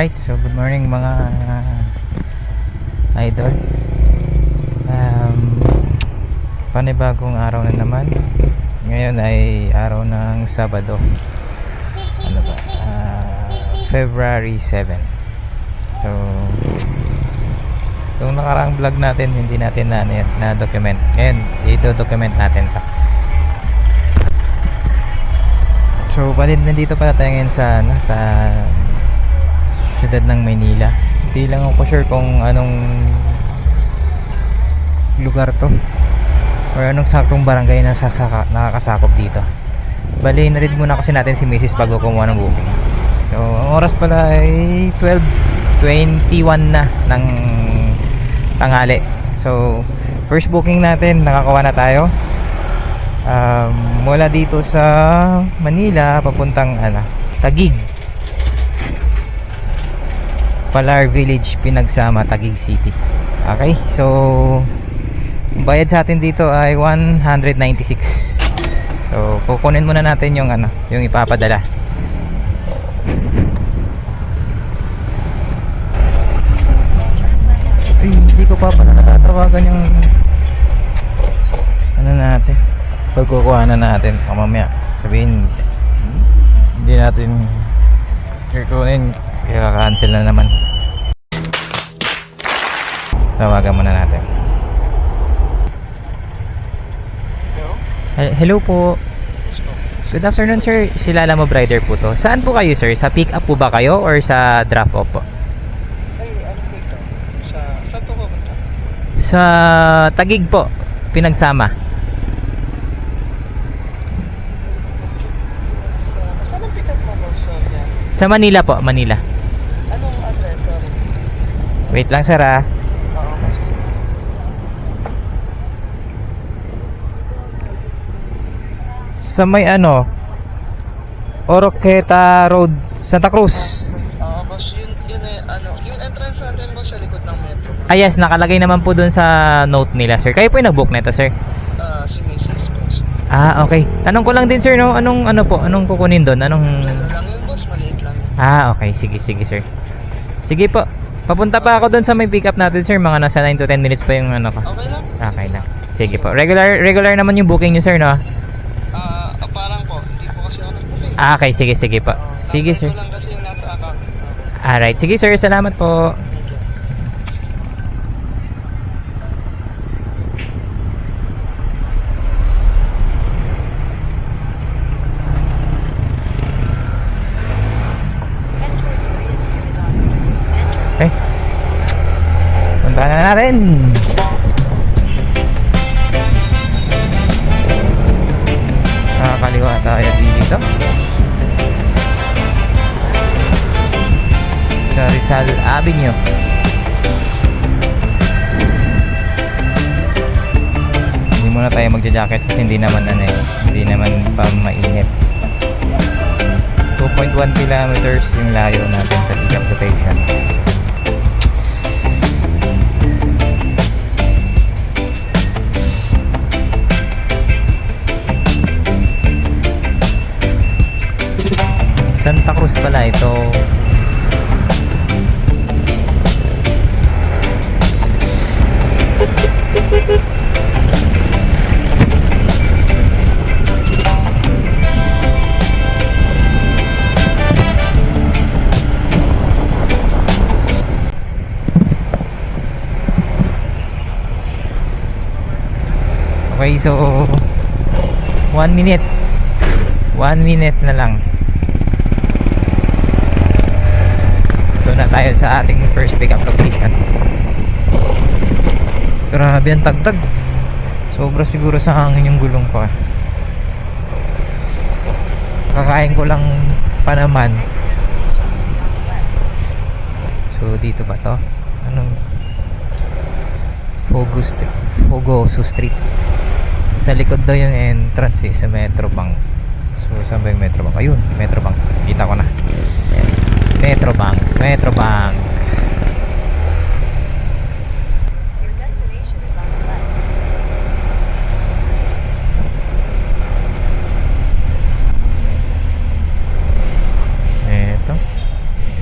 Alright, so good morning mga idol. Panibagong araw na naman. Ngayon ay araw ng Sabado. Ano ba? February 7. So yung nakaraang vlog natin hindi natin na document. Ngayon i-document natin pa. So nandito pala tayo ngayon sa siyudad ng Maynila. Hindi lang ako sure kung anong lugar to or anong saktong barangay na nakakasakop dito. Bali, na-read muna kasi natin si Mrs. bago kumuha ng booking. So, ang oras pala ay 12:21 na ng tanghali. So, first booking natin, nakakuha na tayo. Mula dito sa Manila papuntang Taguig, Palar Village, Pinagsama, Taguig City. Okay, so bayad sa atin dito ay 196. So kukunin muna natin yung yung ipapadala. Ay, hindi ko pa pala natatawagan yung natin. Pagkukuha na natin mamaya. Sabihin hindi natin kukunin, i-cancel na naman. Tawagan muna natin. Hello po. Good afternoon sir. Si Lala Mo Rider po to. Saan po kayo sir? Sa pick up po ba kayo or sa drop off po? Ay, ano po ito? Saan po pupunta? Sa Taguig po, Pinagsama. Saan ang pick up mo po? Sorry. Sa Manila po, Manila. Anong address? Sorry. Wait lang sir ah. Oo, kasi Sa may Oroqueta Road, Santa Cruz. boss, yun eh, yung entrance natin boss sa likod ng metro. Ah yes, nakalagay naman po dun sa note nila sir. Kayo po yung nag-book nito sir? Si Mrs. boss. Ah okay. Tanong ko lang din sir no, anong kukunin dun? Ano lang yun boss, maliit lang yun. Okay, sige sir. Sige po. Papunta pa ako dun sa may pick up natin sir. Mga nasa 9 to 10 minutes pa yung ko. Okay lang? Okay lang. Sige po. Regular naman yung booking nyo sir no? Parang po, hindi po kasi ako nag-book. Okay, sige po. Sige sir. Ito lang kasi yung nasa account. Alright, sige sir. Salamat po. Thank you. Okay. Punta na natin. Kaliwa tayo dito sa Rizal Avenue. Hindi muna tayo magja-jacket kasi hindi naman pa mainit. 2.1 kilometers yung layo natin sa pick-up location. Santa Cruz pala ito. Okay, so 1 minute na lang. Na tayo sa ating first pick up location. Grabe ang tagtag. Sobra siguro sa hangin yung gulong ko. Kakain ko lang pa naman. So dito ba to? Anong Fogoso Street. Sa likod daw yung entrance sa Metro Bank. So saan ba yung Metro Bank? Ayun, Metro Bank. Kita ko na. Metro Bank. Your destination is on the left.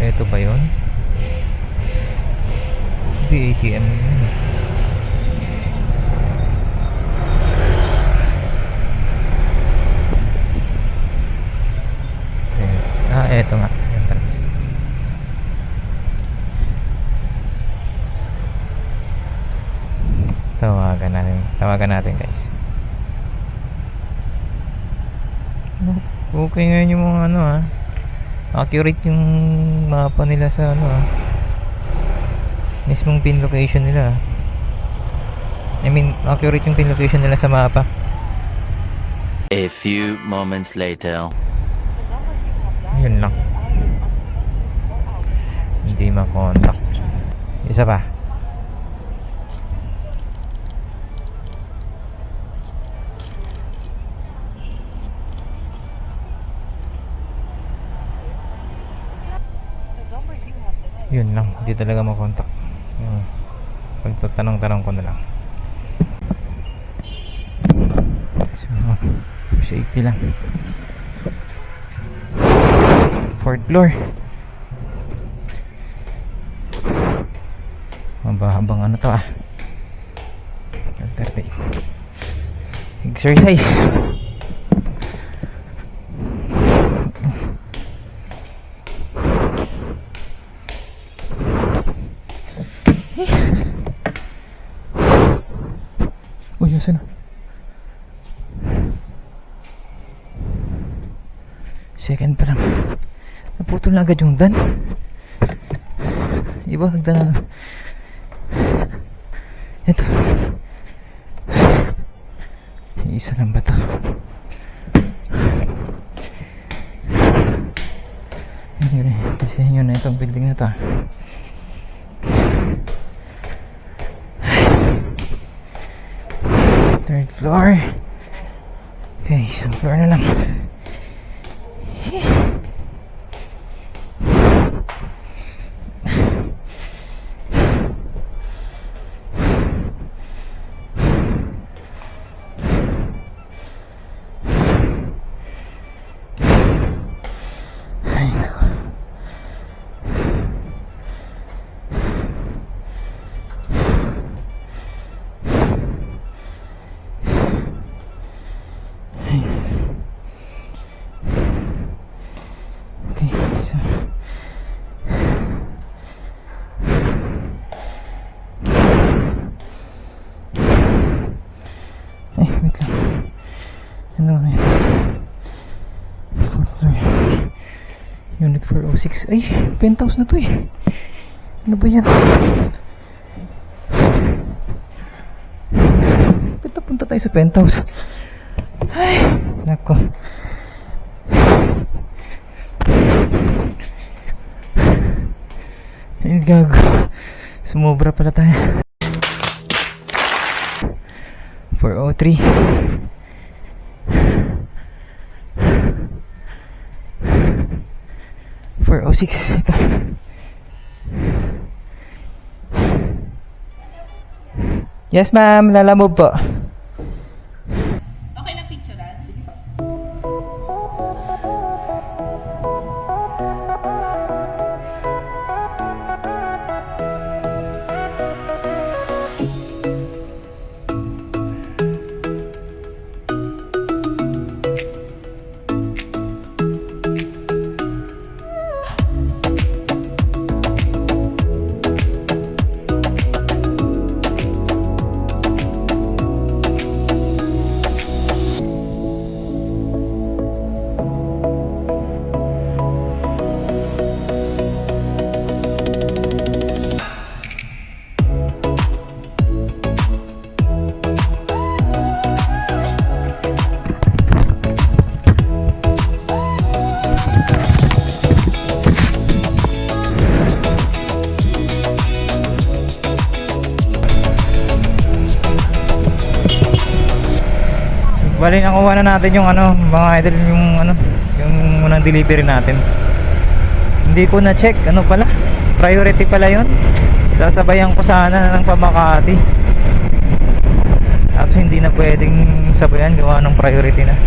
Ito ba yun? Grabe, ATM yun. Eto nga, entrance. Tawagan natin guys. Okay ngayon yung mga ano accurate yung mapa nila sa ano mismong pin location nila. I mean, accurate yung pin location nila sa mapa. A few moments later. Yun lang. Hindi makontak. Isa pa. Yun lang. Hindi talaga makontak. Pagtatanong-tanong ko na lang. So, safety lang. 4th floor. Habang ano to exercise. Uy, yun na. Second pa lang. Naputol na agad yung dan. Iba hagdan na. Ito. Isa lang ba ito? Kasi yun na itong building na ito. Third floor. Okay, isang floor na lang. Unit 406. Ay, penthouse na to eh. Ano ba yan? Punta tayo sa penthouse. Ay, nako. Ay, gago. Sumobra pala tayo. 403. 406. Ito. Yes, ma'am. Lalamove po. Okay lang picture Sige po. Bali, nakuha na natin yung ano, mga idol, yung unang delivery natin. Hindi ko na check, ano pala, priority pala yun. Sasabayan ko sana ng Pamakati. Kaso hindi na pwedeng sabayan, gawa ng priority na.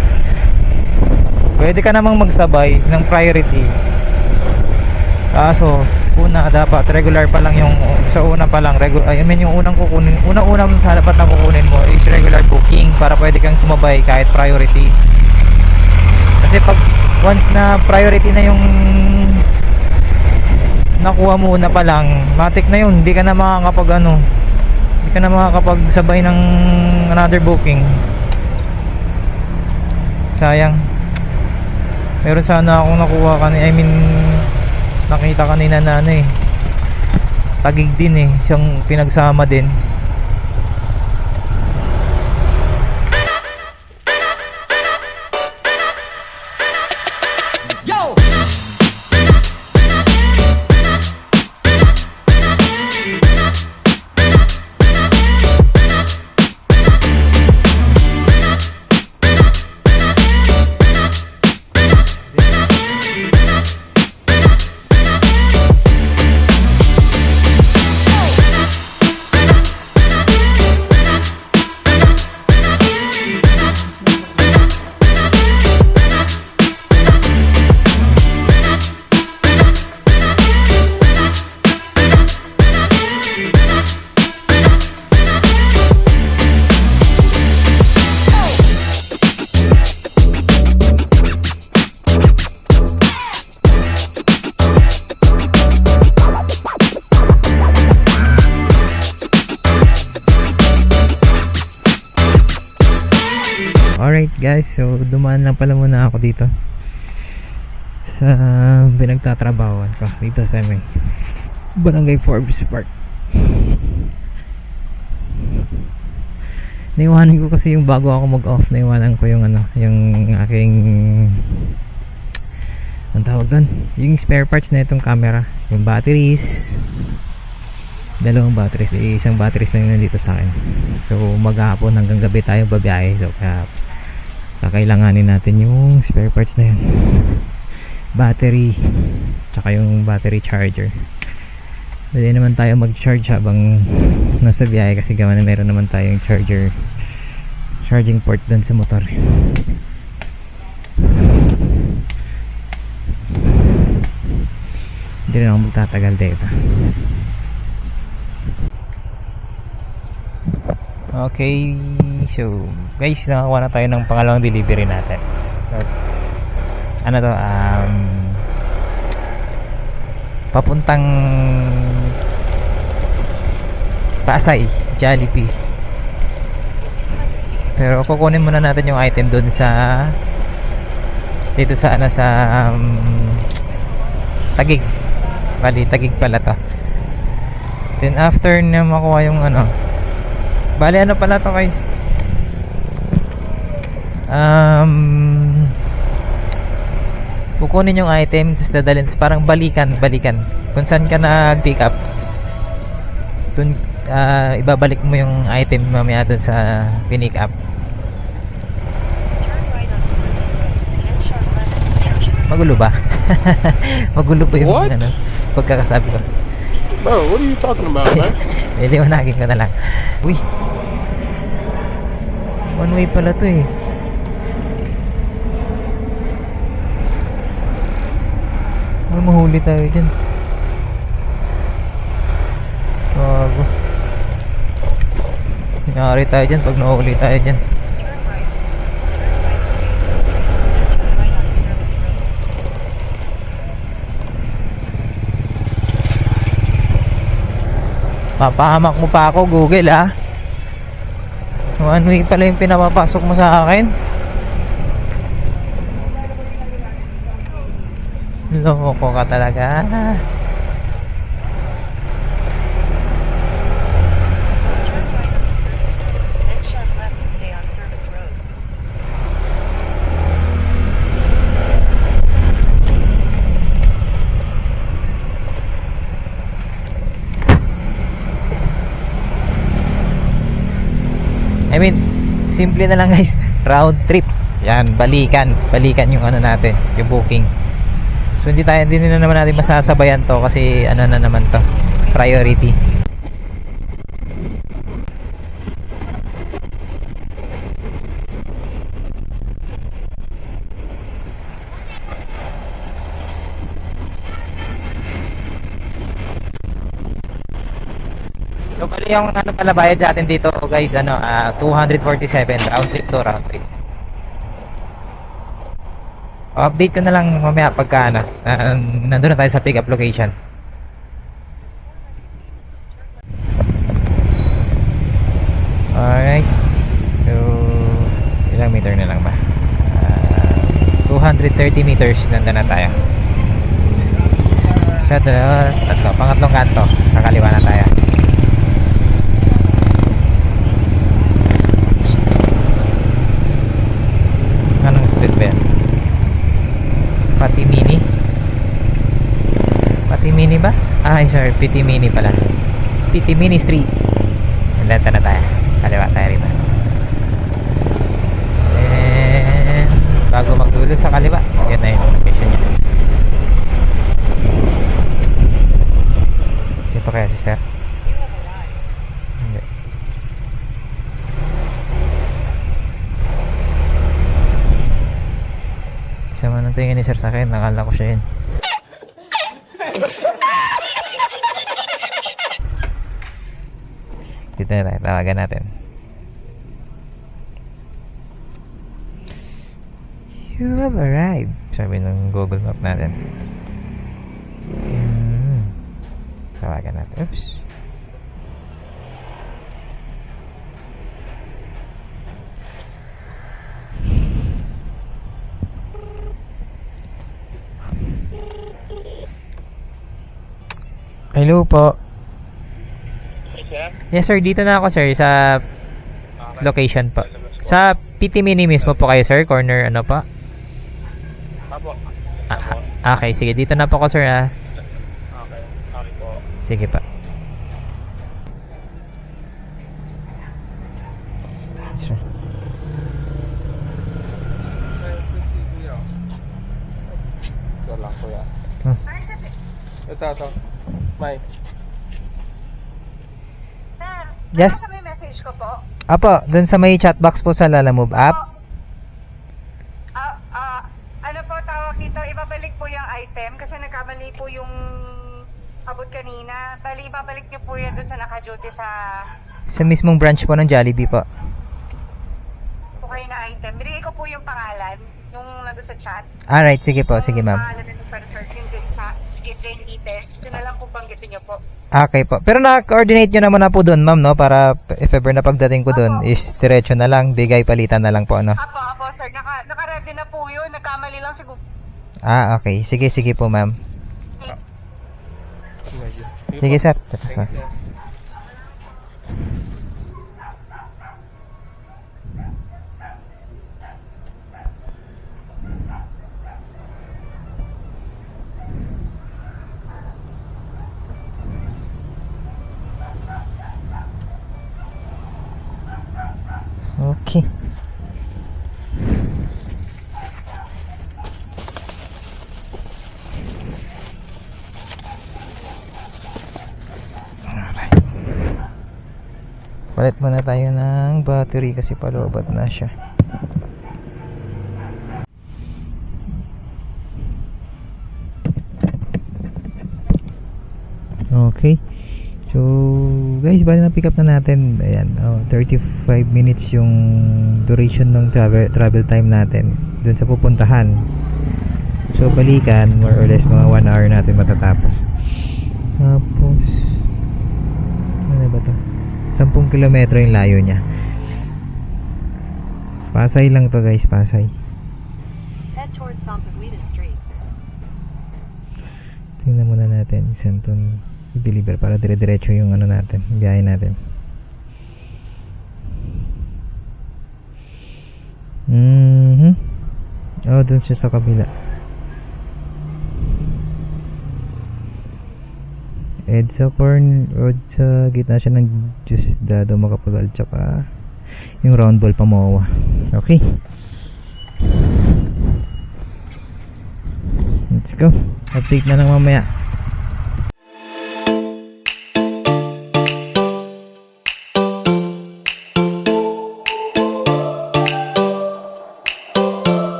Pwede ka namang magsabay ng priority. Kaso una dapat regular pa lang yung sa una pa lang yung unang kukunin, unang sa dapat na kukunin mo is regular booking para pwede kang sumabay kahit priority. Kasi pag once na priority na yung nakuha mo una pa lang, matik na yun, hindi ka na makakapagsabay ng another booking. Sayang. Meron sana akong nakuha nakita kanina na Taguig din siyang pinagsama din. Alright guys, so dumaan lang pala muna ako dito sa pinagtatrabawan ko dito sa may Barangay Forbes Park. Naiwanan ko kasi yung bago ako mag-off, naiwanan ko yung yung aking ang tawag doon, yung spare parts na itong camera, yung batteries, dalawang batteries, isang batteries lang nandito sa akin. So maghapon hanggang gabi tayo babiyahe, so kaya kakailanganin natin yung spare parts na yun, battery tsaka yung battery charger. Pwede naman tayo mag-charge habang nasa biyahe kasi gawa na meron naman tayong charging port doon sa motor. Hindi rin ako magtatagal dito. Okay, so guys, nakakuha na tayo ng pangalawang delivery natin. So, papuntang Pasay, Jollibee. Pero kukunin muna natin yung item doon dito sa Taguig. Bali, Taguig pala to. Then after na makuha yung bali pala to guys, kukunin yung item tapos dadalhin, parang balikan kung saan ka nag-pick up dun, ibabalik mo yung item mamaya dun sa pinick up. Magulo ba? Magulo po yung pagkakasabi ko. Bro, what are you talking about, man? Liwanagin ko na lang. Uy, one way pala to eh. Mahuli tayo dyan. Bago. Nangyari tayo dyan pag nahuli tayo dyan. Papahamak mo pa ako, Google ah. One way pala yung pinapapasok mo sa akin. Loko ka talaga. I mean, simple na lang guys, round trip. Yan, balikan yung natin, yung booking. So hindi na naman natin masasabayan to kasi na naman to, priority. So, bali yung ano pala bayad sa atin dito, guys, 247 round trip to round trip. Update ko na lang mamaya pagka nandun na tayo sa pick up location. Alright. So, ilang meter na lang ba? 230 meters nandun na tayo. Sa tatlo, pangatlong kanto, nakaliwa na tayo. Anong street ba yan? Patimini? Patimini ba? Ay, sorry, Pitimini pala. Pitimini Street. Nandito na tayo. Kaliwa tayo rito. And bago magdulo sa kaliwa, yun na yung location niya. Dito kaya si sir? Hindi. Sama ng tingin ni sir sa akin, nakala ko siya yun. Dito na tayo, tawagan natin. You have arrived, sabi ng Google Map natin. Tawagan natin. Oops. Hello po. Yes sir, dito na ako sir sa location po. Sa Pitimini mismo po kayo sir, corner ano pa? Apo. Okay, sige, dito na po ako sir ah. Okay. Okay po. Sige pa. Sir. Ito lang kuya. Huh? Ito. May. Sir, Yes. ano may message ko po? Apo, dun sa may chat box po sa Lalamove app. Ano po tawag dito? Ibabalik po yung item kasi nagkamali po yung abot kanina. Bali, ibabalik niyo po yan dun sa naka-duty sa Sa mismong branch po ng Jollibee po. po kayo na item. Binigay ko po yung pangalan nung nandun sa chat. Alright, sige po, sige ma'am. Pangalan na nung perfect yung sa Jane Ites. Ito na lang po banggitin niyo po. Okay po. Pero na-coordinate nyo naman na po dun ma'am, no? Para if ever na pagdating ko dun is diretso na lang, bigay palitan na lang po, no? Apo, sir. Naka-ready na po yun. Nagkamali lang siguro. Okay. Sige po ma'am. Sige sir. Sir. Okay. Alright. Palit muna tayo ng battery kasi palobat na siya. Okay. So, guys, bali na pick up na natin. Ayan, 35 minutes yung duration ng travel time natin dun sa pupuntahan. So, balikan, more or less mga 1 hour natin matatapos. Tapos, ano ba to? 10 kilometro yung layo niya. Pasay lang to guys, Pasay. Head towards Sampaguita Street. Tingnan muna natin, saan to i-deliver para dire-diretso yung ano natin, biyahe natin. Dun siya sa kabila. EDSA road sa gitna siya ng Diyos Dado Makapagal tsaka yung round ball Pamoa. Okay, let's go. Update na lang mamaya.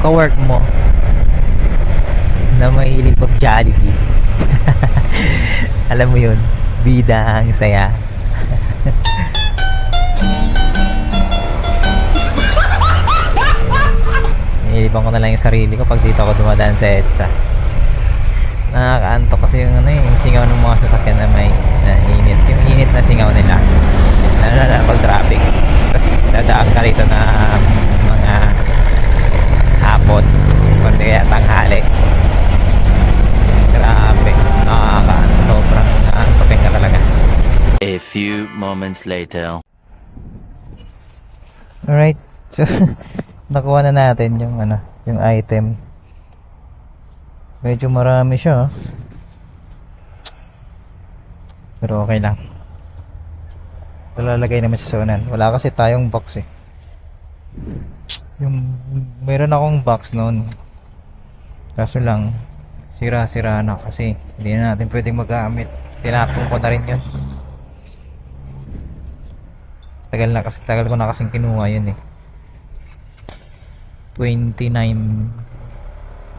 ka-work mo na mahilig pag Jollibee. Alam mo yun, bida ang saya. Nilibang ko na lang yung sarili ko pag dito ako dumadaan sa EDSA. Nakakaantok kasi yung ano yung singaw ng mga sasakyan na may init. Yung init na singaw nila. Lalo na pag traffic. Tapos dadaan ka rito na mga hapon. Kundi kaya tanghali. Grabe. Sobrang antokin ka talaga. A few moments later. Alright. So, nakuha na natin yung yung item. Medyo marami siya. Pero okay lang. Lalagay naman siya sa unan. Wala kasi tayong box eh. Meron akong box noon. Kaso lang sira-sira na kasi hindi na natin pwedeng magamit. Tinapon ko na rin yun. Tagal ko na kasing kinuha yun eh. 2019.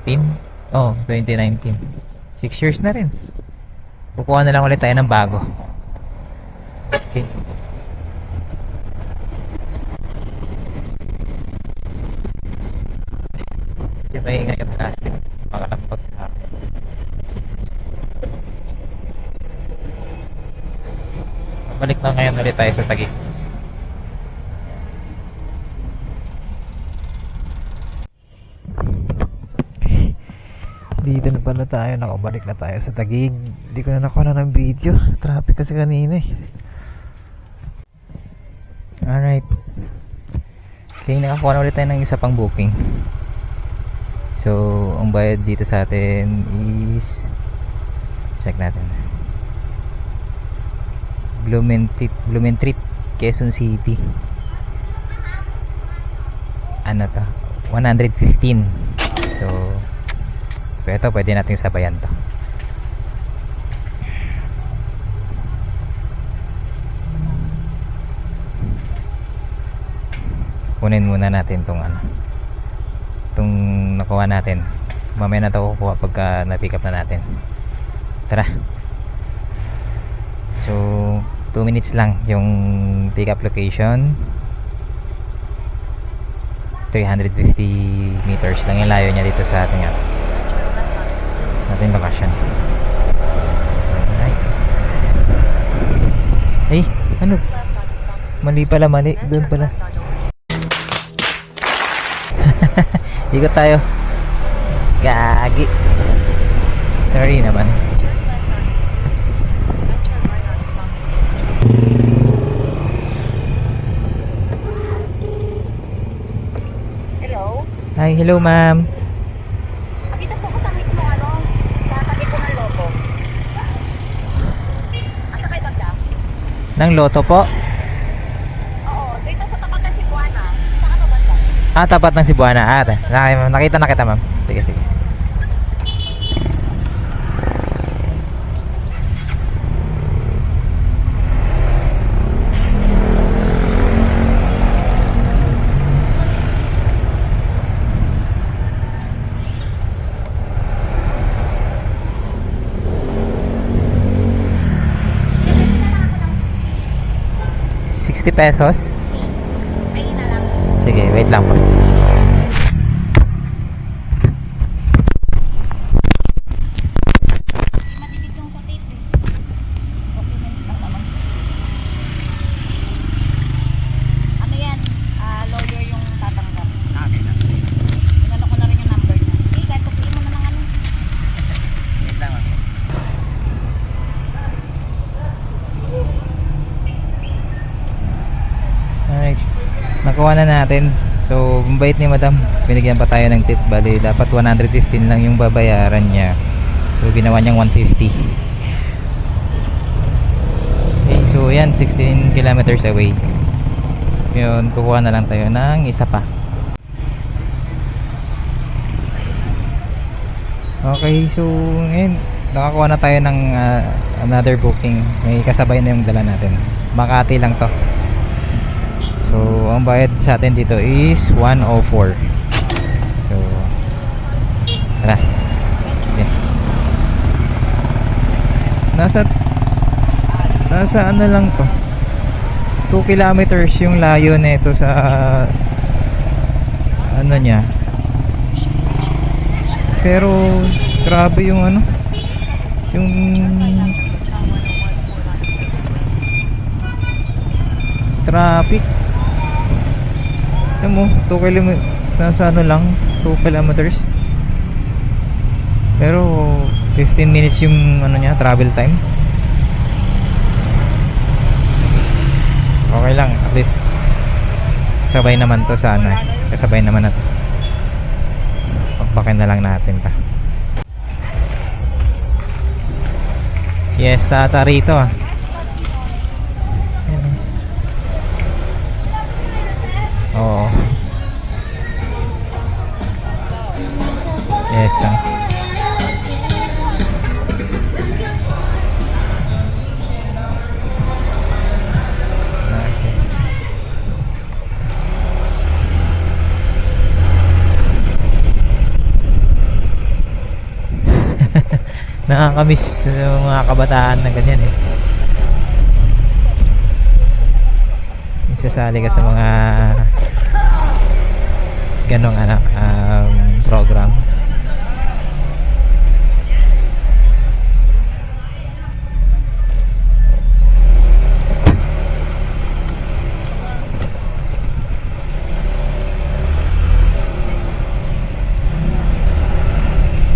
2019. 6 years na rin. Kukuha na lang ulit tayo ng bago. Okay. Medyo maingay yung plastic. Makalampot sa akin. Balik na ngayon ulit tayo sa Taguig. Dito na pala tayo, nakabalik na tayo sa Taguig. Hindi ko na nakuha ng video. Traffic kasi kanina eh. Alright. Okay, nakakuha na ulit tayo ng isa pang booking. So, ang bayad dito sa atin is check natin. Blumentritt, Quezon City. Ano to? 115. So, ito pwede natin sabayan to. Kunin muna natin tong itong nakuha natin. Mamaya na ito kukuha pagka na-pick up na natin. Tara. So 2 minutes lang yung pick up location. 350 meters lang yung layo niya dito sa ating location. Alright. Ay, ano? Mali pala, mali. Doon pala. Ikot tayo. Gagi. Sorry naman. Hello? Hi, hello ma'am. Dito po ko sa mismo sa tabi ko ng loto. Asa kayo bagda? Nang loto po? Oo, dito sa tapat ng Cebuana. Saan ka banda? Tapat ng Cebuana. Nakita na kita ma'am. Sige, sige. $60. Ayun na lang. Sige, wait lang po. Matipid yung sa tape eh. Supplements lang naman. Ano yan? Lawyer yung tatanggap. Okay lang. Inano ko na rin yung number niya. Eh, kahit tupiin mo na ng ano. Wait lang ma'am. Alright. Nakuha na natin. So, mabait ni madam. Binigyan pa tayo ng tip. Bali, dapat 115 lang yung babayaran niya. So, ginawa niyang 150. Okay, so yan, 16 kilometers away. Yun, kukuha na lang tayo ng isa pa. Okay, so ngayon, nakakuha na tayo ng another booking. May kasabay na yung dala natin. Makati lang to. So, ang bayad sa atin dito is 104. So, nasa ano lang to, 2 kilometers yung layo nito sa ano niya. Pero grabe yung ano, yung traffic. Alam mo, 2 kilometers, nasa ano lang, 2 kilometers. Pero 15 minutes yung ano niya, travel time. Okay lang, at least sabay naman to sa ano eh. Kasabay naman na to. Pagpakin na lang natin ta. Fiesta ata rito ah. Ayan. Oo. Fiesta. Nakakamiss yung mga kabataan na ganyan eh. Isasali ka sa mga ganong ano, programs.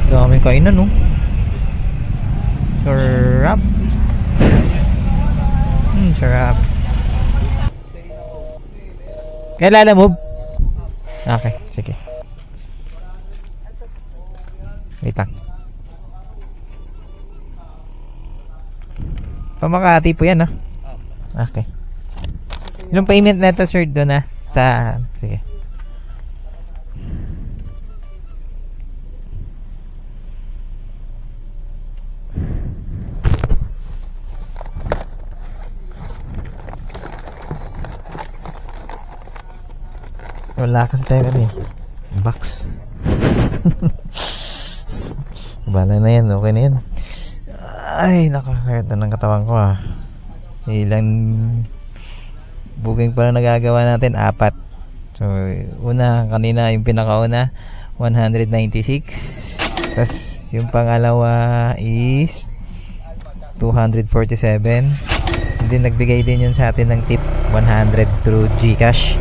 Daming kainan no. Sarap. Sarap. Kailan move? Okay, sige. Wait lang. Pamakati po yan, no? Okay. Yung payment na ito, sir, doon na. Sa, sige. Wala kasi tayo kami box. Bala na yan, okay na yan. Ay, nakakasakit na ng katawan ko ah. Ilang booking pala nagagawa natin, 4. So, una, kanina yung pinakauna 196. Tapos yung pangalawa is 247. Hindi nagbigay din yun sa atin ng tip 100 through GCash.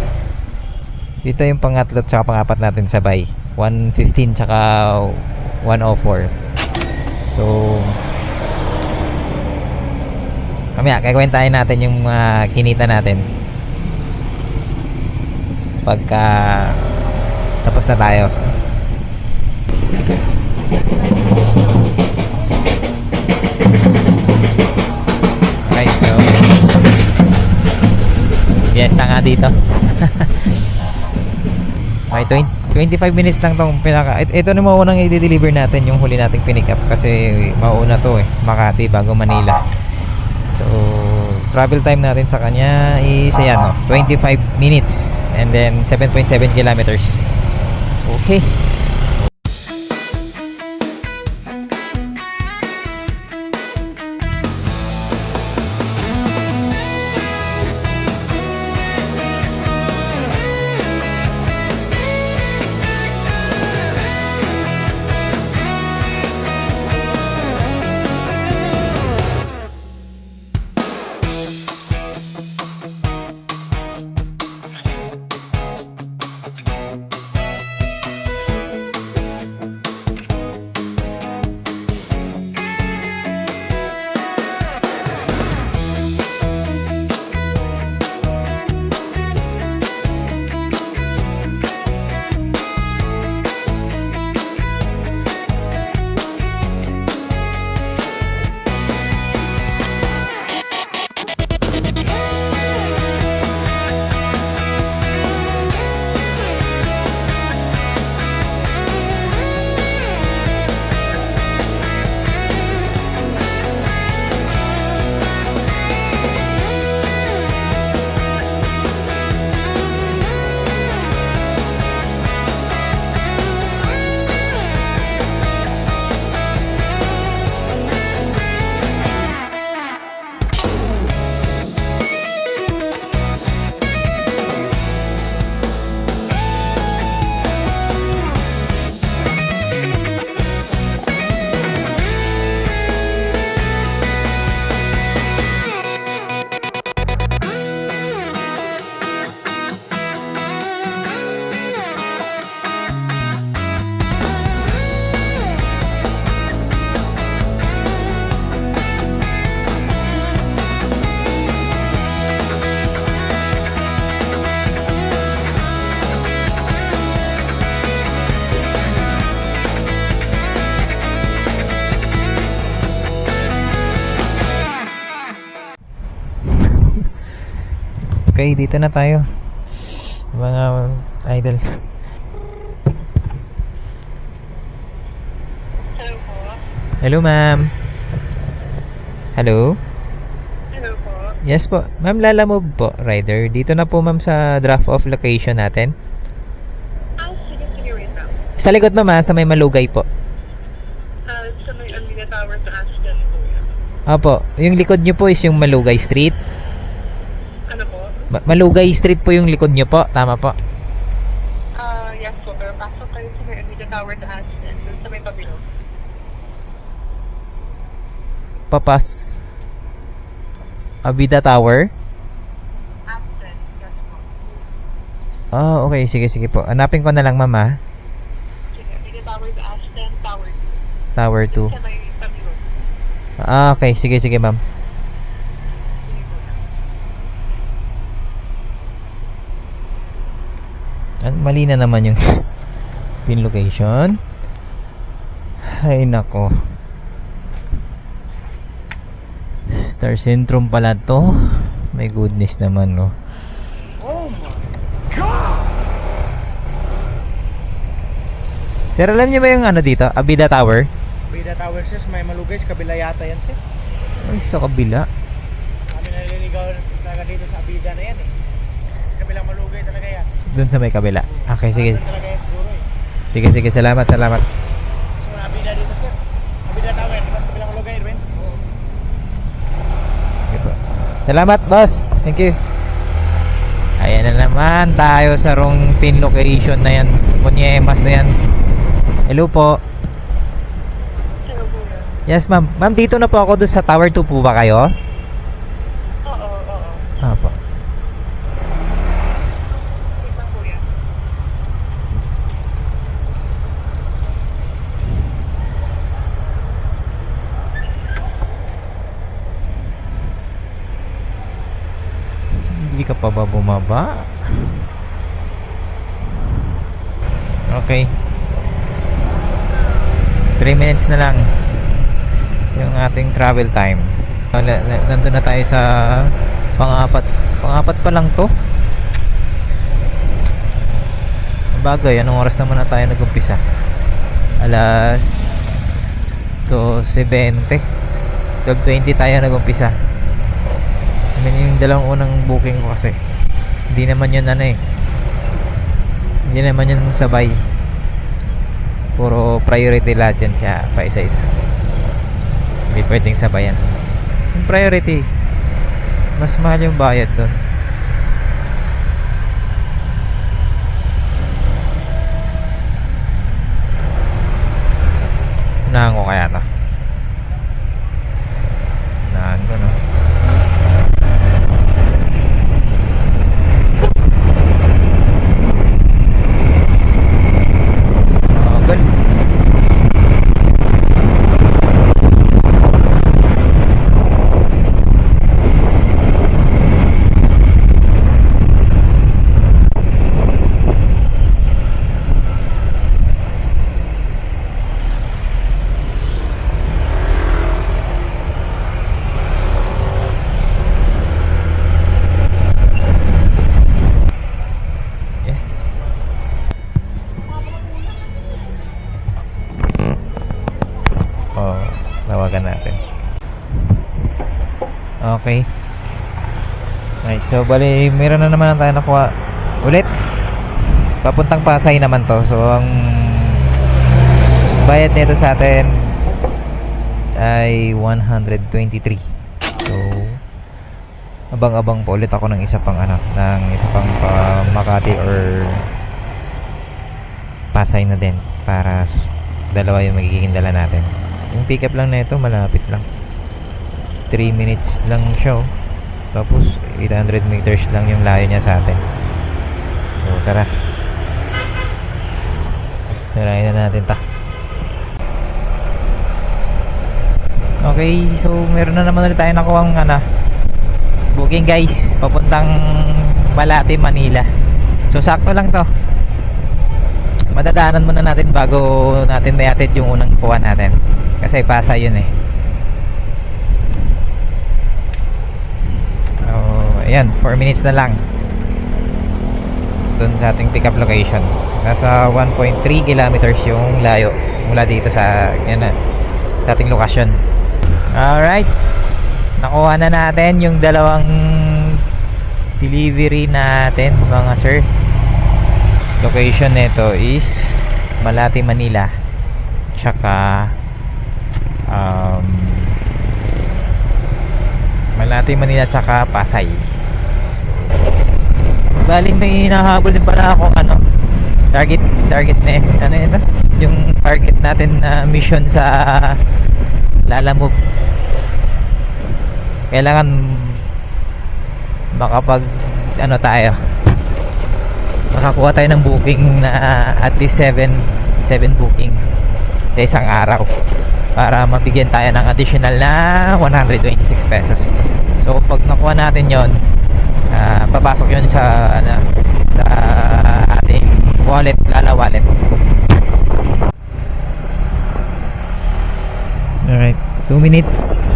Dito yung pangatlo at saka pangapat natin sabay, 115 tsaka 104. So mamaya kakwentahin natin yung kinita natin pagka tapos na tayo. Okay, so fiesta nga dito. Okay, 25 minutes lang tong pinaka. Ito na maunang i-deliver natin yung huli nating pinick up kasi mauna to eh, Makati bago Manila. So, travel time natin sa kanya is ayan, no, 25 minutes and then 7.7 kilometers. Okay. Okay, dito na tayo. Mga idol. Hello po. Hello, ma'am. Hello? Hello po. Yes po. Ma'am, lalamove po, rider. Dito na po, ma'am, sa drop-off location natin. Sige, wait lang. Sa likod, ma'am, sa may Malugay po. Sa may Almina Tower sa Aston po yan. Opo. Yung likod nyo po is yung Malugay Street. Ano po? Malugay Street po yung likod nyo po. Tama po. Yes po, pero pasok kayo sa may Almina Tower sa Aston, dun sa may pabilog. Papas. Abida Tower. Aston, yes po. Oh, okay. Sige po. Hanapin ko na lang, ma'am, ah. Sige, Almina Tower sa Aston, Tower 2. Tower 2. Sa may pabilog. Ah, okay. Sige, ma'am. Sige po. Mali na naman yung pin location. Ay, nako. Star Centrum pala to. My goodness naman, no. Oh my God! Sir, alam niyo ba yung ano dito? Abida Tower? Bida Tower sis, may Malugay, sa kabila yata yan sis. Ay, sa kabila. Kami naliligaw talaga dito sa Abida na yan eh. Kabilang Malugay talaga yan. Doon sa may kabila. Okay, sige. Doon talaga yan siguro eh. Sige. Salamat. So Abida dito sir. Abida Tower, di ba sa kabilang Malugay, Erwin? Okay po. Salamat, boss. Thank you. Ayan na naman tayo sa wrong pin location na yan. Ponyemas na yan. Hello po. Hello po. Yes, ma'am. Ma'am, dito na po ako doon sa Tower 2 po ba kayo? Oo. Opo. Wait lang po yan. Hindi ka pa ba bumaba? Okay. 3 minutes na lang yung ating travel time. Nandun na tayo sa pang-apat. Pang-apat pa lang to. Bagay, anong oras naman na tayo nag-umpisa? Alas 12:20. 12:20 tayo nag-umpisa. I mean, yung dalawang unang booking ko kasi hindi naman yun hindi naman yun sabay. Puro priority lahat yan, kaya pa isa-isa. Hindi pwedeng sabayan. Yung priority, mas mahal yung bayad doon. Unahan ko kaya to. Unahan ko, no? Bagal. Tawagan natin. Okay. Right, so bali meron na naman tayo nakuha ulit. Papuntang Pasay naman to. So ang bayad nito sa atin ay 123. So abang-abang po ulit ako ng isa pang Makati or Pasay na din para dalawa yung magiging dala natin. Yung pick up lang na ito malapit lang, 3 minutes lang siya, oh. Tapos 800 meters lang yung layo niya sa atin. So tara, tirahin na natin ta. Okay, so meron na naman ulit tayo nakuha ang booking, guys, papuntang Malate, Manila. So sakto lang to, madadaanan muna natin bago natin may-atid yung unang kuha natin kasi Pasay yun eh. ayan, 4 minutes na lang dun sa ating pick up location. Nasa 1.3 kilometers yung layo mula dito sa yan na, sa ating lokasyon. Alright, nakuha na natin yung dalawang delivery natin mga sir. Location nito is Malate, Manila, tsaka Malate, Manila, tsaka Pasay. Bali may hinahabol din pala ako target na yung target natin na mission sa Lalamove. Kailangan makapag makakuha tayo ng booking na at least 7 booking sa isang araw para mabigyan tayo ng additional na 126 pesos. So pag nakuha natin yon, papasok yun sa ating wallet, Lala wallet. Alright, 2 minutes,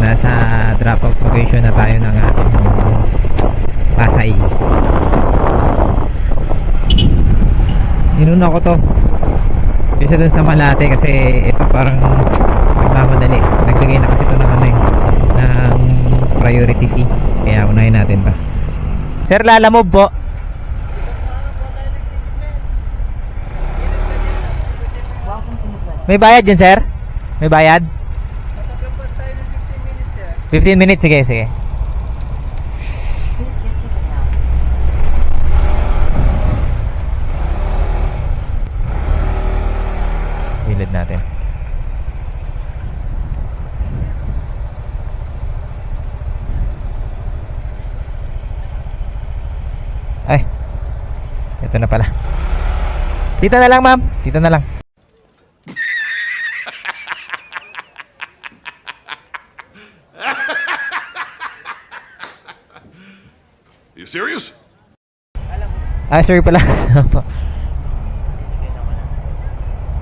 nasa drop off location na tayo ng ating Pasay. Inuna ko to isa dun sa Malate kasi ito parang nagmamadali. Nagbigay na kasi ito ng ng priority fee, kaya unahin natin to. Sir, Lalamove po. May bayad yun, sir? May bayad? 15 minutes, sige. Silid natin. Ay, ito na pala. Dito na lang, ma'am. Dito na lang. You serious? Ah, sorry pala.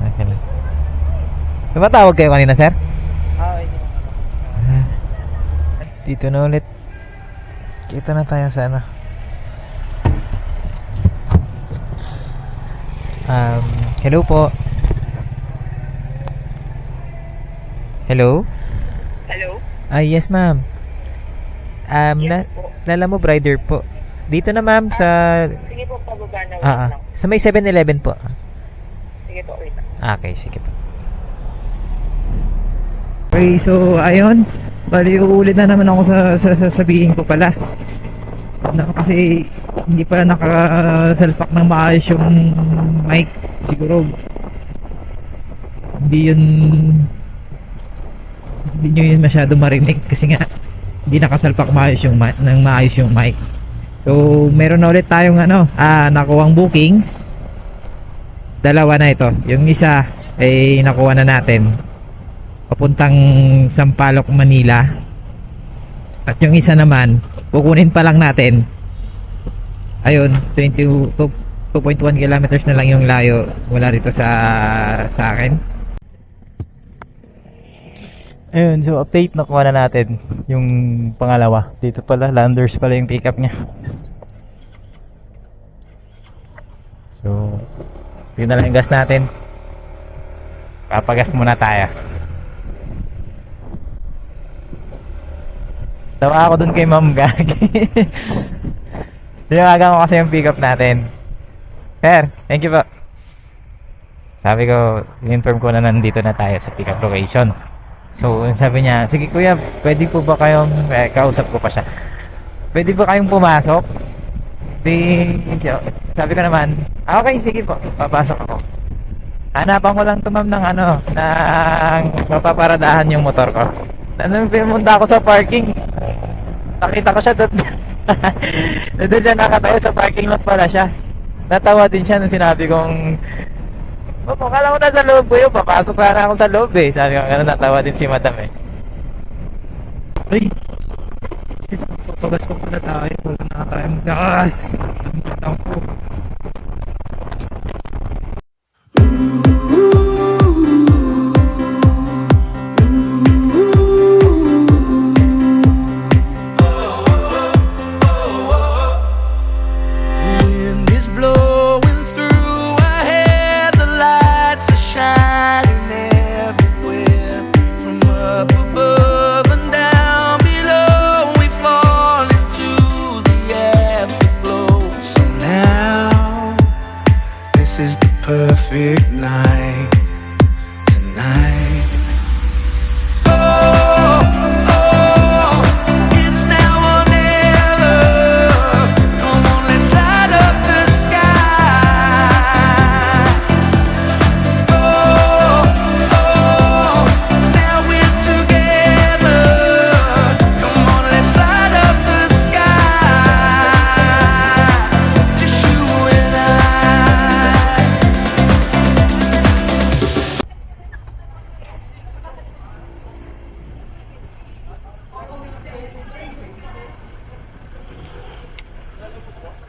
Okay lang. Tumatawag kayo kanina, sir? Dito na ulit. Kita na tayo sa hello po. Hello? Hello? Yes, ma'am. Yes po. Lalamove rider po. Dito na, ma'am, sa Sige po, pababa na. Wait lang. sa may 7-Eleven po. Sige po, wait lang. Okay, sige po. Okay, so ayun. Bali, uulit na naman ako sa sasabihin ko pala. Kasi hindi pala nakasalpak ng maayos yung mic. Siguro hindi nyo yun masyado marinig kasi nga hindi nakasalpak maayos yung mic. So meron na ulit tayong nakuhang booking. Dalawa na ito. Yung isa ay nakuha na natin papuntang Sampaloc, Manila. At yung isa naman kukunin pa lang natin. Ayun, 2.1 kilometers na lang yung layo mula rito sa akin. Ayun, so update, nakuha na natin yung pangalawa. Dito pala, Landers pala yung pickup niya. So yun na lang yung gas natin. Papagas muna tayo. Tawa ako dun kay Ma'am Gagi. Tinawagan ko kasi yung pickup natin. Sir, thank you po. Sabi ko, in-inform ko na nandito na tayo sa pickup location. So sabi niya, sige kuya, pwede po ba kayong, kausap ko pa siya, pwede ba kayong pumasok? Sabi ko naman, okay, sige po, papasok ako. Hanapan ko lang to, ma'am, ng mapaparadahan yung motor ko. Pumunta ako sa parking. Nakita ko siya doon. Doon siya nakatayo sa parking lot pala siya. Natawa din siya nung sinabi kong, kala ko na sa loob ko yun, papasok na ako sa loob eh. Sabi ko, gano'n, natawa din si madam eh. Ay! Papagas ko pala tayo. Wala na tayo magdakas. Namitan ko.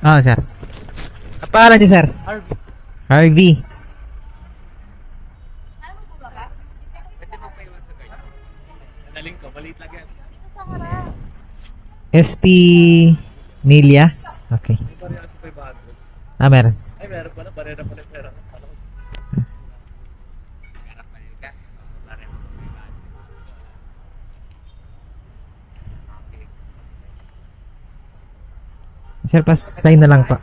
Oo, sir. Ang pangalan niyo, sir? RV. RV. Nanaling ko, maliit lang yan. SP Nilia? Okay. May barera sa 500. Ah, meron. Ay, meron pala. Barera pala yung pera. Ano? Sir, pa-sign na lang pa.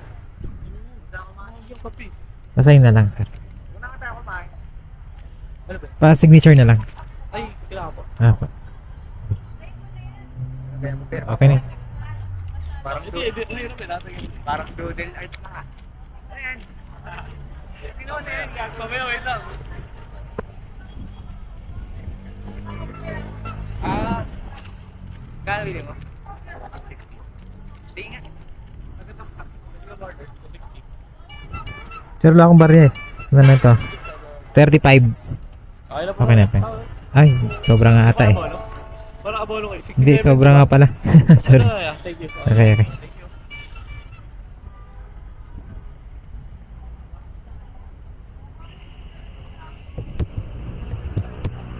Yung kape. Pa-sign na lang, sir. Wala ka tayo kumain. Ano ba? Pa-signature na lang. Ay, kailangan po. Ah, pa. Okay na. Parang parang doodle art na. Ayan. Sino na yan? Sabayo, wait lang. Kaya bilhin mo? 60. Di nga. Sir, wala akong barya eh. Ano na ito? 35. Okay na, pen. Ay, sobrang nga ata eh. Parang abono kayo. 67. Hindi, sobrang nga pala. Sorry. Thank you. Okay, okay.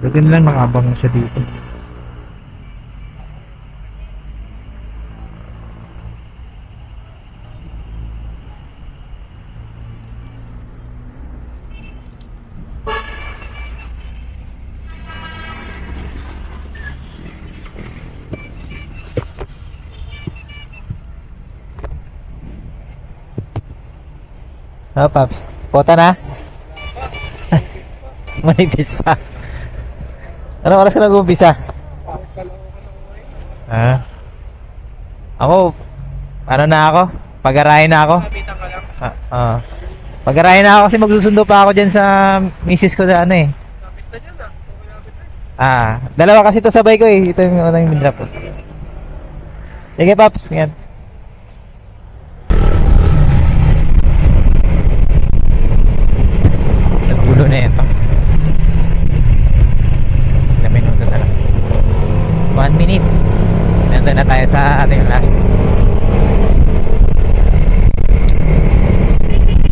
Buti na lang nakabang siya dito. Oh, Paps. Pota na? Manipis pa. Anong oras ka nag-umpisa? Ah. Ako, ano na ako? Pag-arahin na ako? Pag-arahin na ako kasi magsusundo pa ako dyan sa misis ko sa ano eh. Dalawa kasi ito sabay ko eh. Ito yung unang minrap ko. Sige, Paps. Yan. Sa gulo na ito. Ilang minuto na lang. 1 minute. Nandun na tayo sa ating last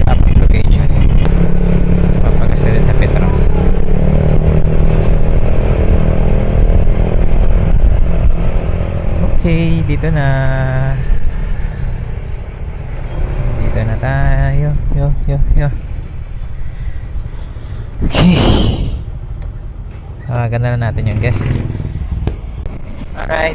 top location. Papagusto din sa Petro. Okay, dito na. Dito na tayo. Yo. Okay. Ganda na natin yung guess. Alright.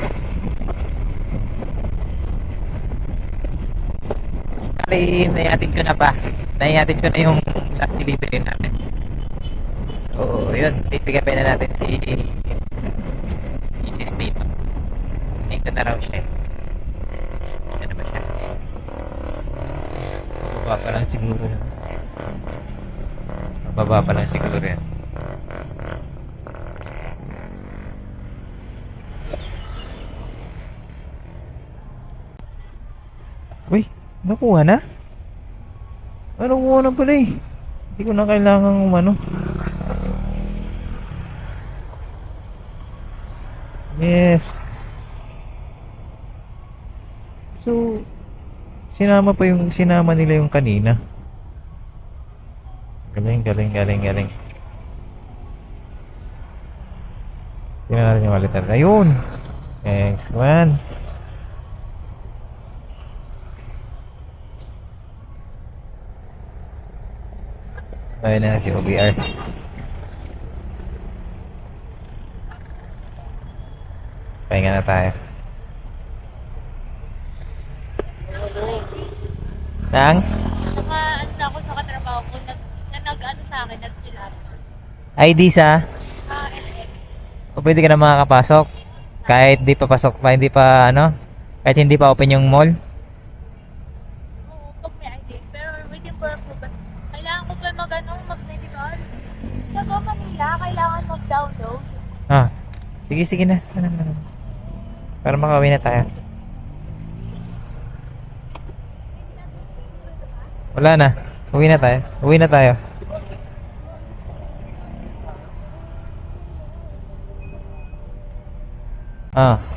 Actually, naihatid ko na pa. Naihatid ko na yung last delivery natin. So, yun. Pick up na natin si Mrs. Dito. Dito na raw siya. Yan naman siya. Bababa pa lang siguro. Bababa pa lang siguro yan. Uy, nakuha na? Nakuha na pala eh. Hindi ko na kailangan umano. Yes. So, sinama nila yung kanina. Galing. Tingnan natin yung wallet natin. Ayun! Thanks, man. Ayun na si OBR. Pahinga na tayo. Nang? Ano na ako sa katrabaho ko, nag-ano sa akin, nag-fill up. ID sa? SM. O pwede ka na makakapasok? Kahit di pa pasok pa, hindi pa ano? Kahit hindi pa open yung mall? Oo, pag may ID. Pero waiting for approval. Kailangan ko pa mag-medical. Sa Go Manila, kailangan mag-download. Sige na. Ano. Para makauwi na tayo. Wala na. Uwi na tayo.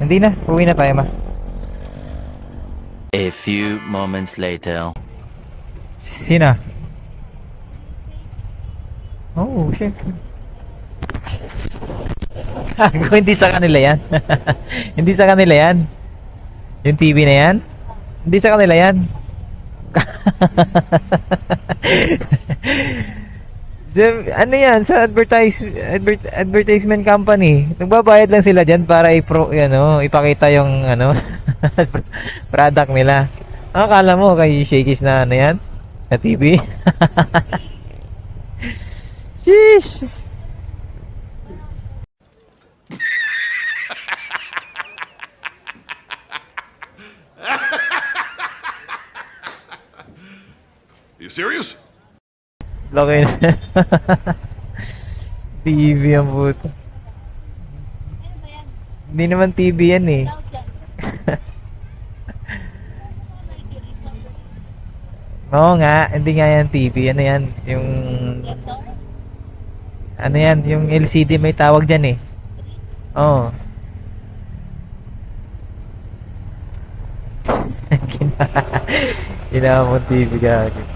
Hindi na. Uwi na tayo, ma. A few moments later. Sina? Oh, syempre. Gago, hindi sa kanila yan. Hindi sa kanila yan. Yung TV na yan? Hindi sa kanila yan. So, ano yan? Sa advertisement company. Nagbabayad lang sila dyan para ipakita yung product nila. Ang akala mo kay Shakey's na ano yan? Na TV? Sheesh! You serious? Laki na. TV ang puto. Ano ba yan? Hindi naman TV yan eh. Tawag dyan. Oo nga, hindi nga yan TV. Ano yan? Yung... Ano yan? Yung LCD may tawag dyan eh. Oo. Ginawa mo TV gagi.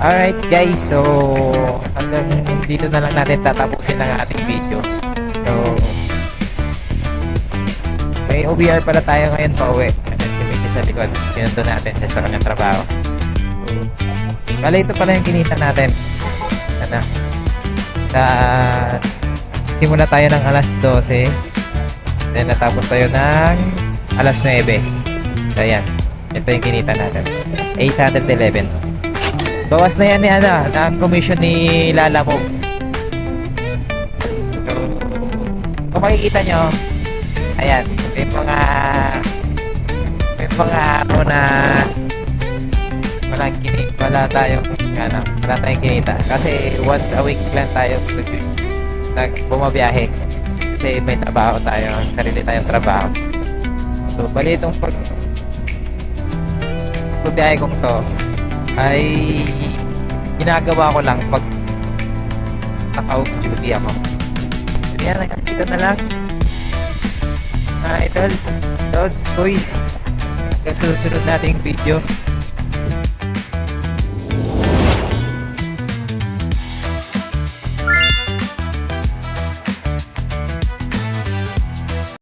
Alright guys, so hanggang dito na lang natin tatapusin ang ating video. So may OBR pala tayo ngayon pa uwi. Si Mrs. sa likod, sinundo natin siya sa kanyang trabaho. Bale, ito pala yung kinita natin. Ano? Sa simula tayo ng alas 12, then natapos tayo ng alas 9. So yan, ito yung kinita natin. 811. Bawas na yan ni ang commission ni Lalamove. So, kung makikita nyo, ayan, may mga wala tayong kinita. Kasi once a week lang tayo bumabiyahe. Kasi may trabaho tayo, sarili tayong trabaho. So, bali itong pagbiyahe kong to ay ginagawa ko lang pag naka-off duty ako. So yan, nakakita na lang mga idol, lods, boys, hanggang sunod nating video.